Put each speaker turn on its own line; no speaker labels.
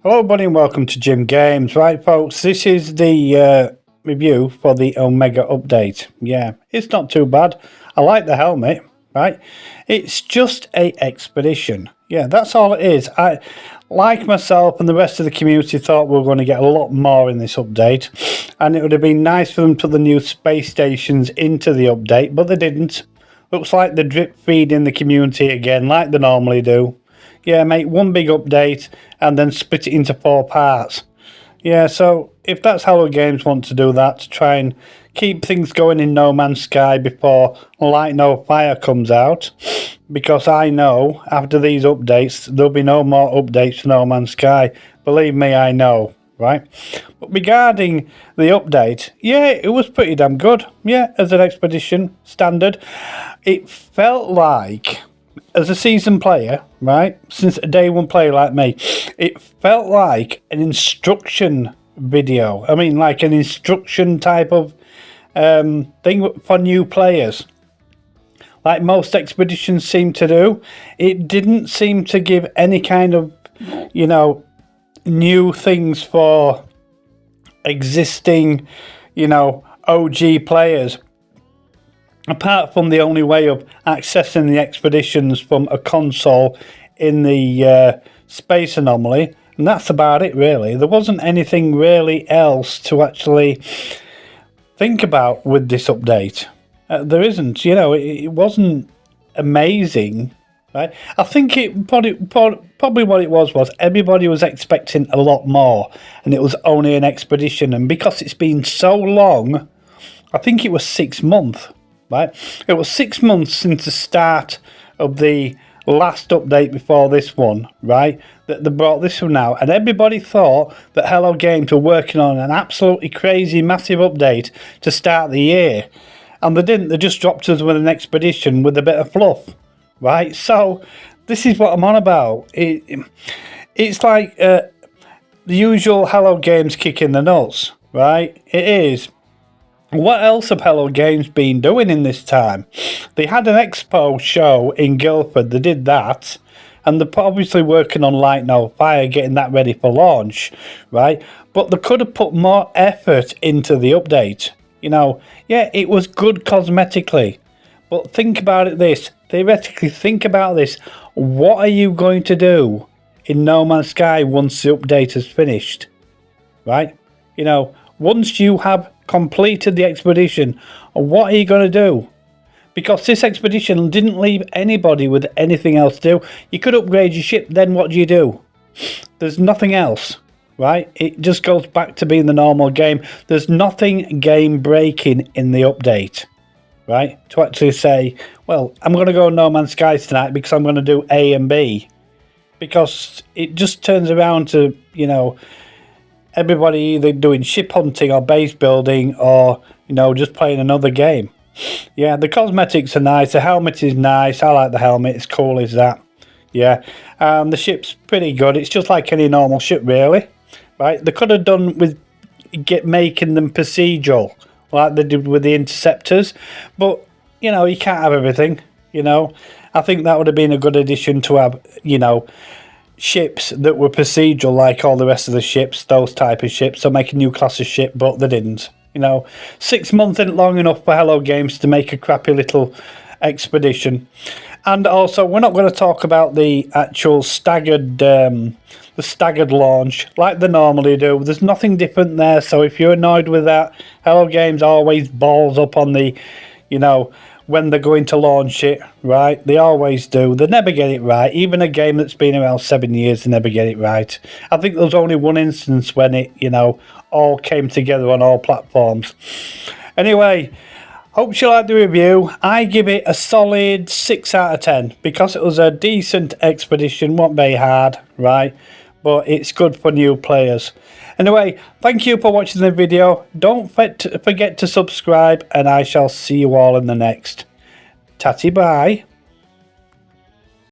Hello everybody and welcome to Jim Games. Right folks, this is the review for the Omega update. Yeah, it's not too bad. I like the helmet, right? It's just a expedition. Yeah, that's all it is. I, like myself and the rest of the community, thought we were going to get a lot more in this update. And it would have been nice for them to put the new space stations into the update, but they didn't. Looks like they're drip feeding the community again, like they normally do. Yeah, make one big update and then split it into 4 parts. Yeah, so if that's how the games want to do that, to try and keep things going in No Man's Sky before Light No Fire comes out, because I know after these updates there'll be no more updates for No Man's Sky. Believe me, I know, right? But regarding the update, yeah, it was pretty damn good. Yeah, as an expedition standard, it felt like, as a seasoned player, right, since a day one player like me, it felt like an instruction video. I mean, like an instruction type of thing for new players, like most expeditions seem to do. It didn't seem to give any kind of, you know, new things for existing, you know, OG players. Apart from the only way of accessing the expeditions from a console in the space anomaly, and that's about it really. There wasn't anything really else to actually think about with this update. There isn't, you know, it wasn't amazing, right? I think it probably what it was everybody was expecting a lot more, and it was only an expedition, and because it's been so long, I think it was 6 months. Right, it was 6 months since the start of the last update before this one, right, that they brought this one out, and everybody thought that Hello Games were working on an absolutely crazy massive update to start the year, and they didn't. They just dropped us with an expedition with a bit of fluff, right? So this is what I'm on about. It's like the usual Hello Games kick in the nuts, right? It is. What else have Hello Games been doing in this time? They had an expo show in Guildford. They did that. And they're obviously working on Light No Fire, getting that ready for launch, right? But they could have put more effort into the update. You know, yeah, it was good cosmetically. But think about it this. Theoretically, think about this. What are you going to do in No Man's Sky once the update is finished? Right? You know, once you have completed the expedition, what are you going to do? Because this expedition didn't leave anybody with anything else to do. You could upgrade your ship, then what do you do? There's nothing else, right? It just goes back to being the normal game. There's nothing game breaking in the update, right? To actually say, well, I'm going to go No Man's Sky tonight because I'm going to do A and B. Because it just turns around to, you know, everybody either doing ship hunting or base building, or, you know, just playing another game. Yeah, the cosmetics are nice. The helmet is nice. I like the helmet. It's cool as that. Yeah, the ship's pretty good. It's just like any normal ship, really. Right? They could have done with making them procedural, like they did with the interceptors. But, you know, you can't have everything. You know, I think that would have been a good addition to have, you know, ships that were procedural like all the rest of the ships, those type of ships. So make a new class of ship, but they didn't. You know, 6 months isn't long enough for Hello Games to make a crappy little expedition. And also, we're not going to talk about the actual staggered launch like they normally do. There's nothing different there. So if you're annoyed with that, Hello Games always balls up on the, you know, when they're going to launch it, right? They always do. They never get it right. Even a game that's been around 7 years, they never get it right. I think there's only one instance when it, you know, all came together on all platforms. Anyway, hope you like the review. I give it a solid 6 out of 10 because it was a decent expedition. Wasn't very hard, right? But it's good for new players. Anyway, thank you for watching the video. Don't forget to subscribe, and I shall see you all in the next. Tatty bye.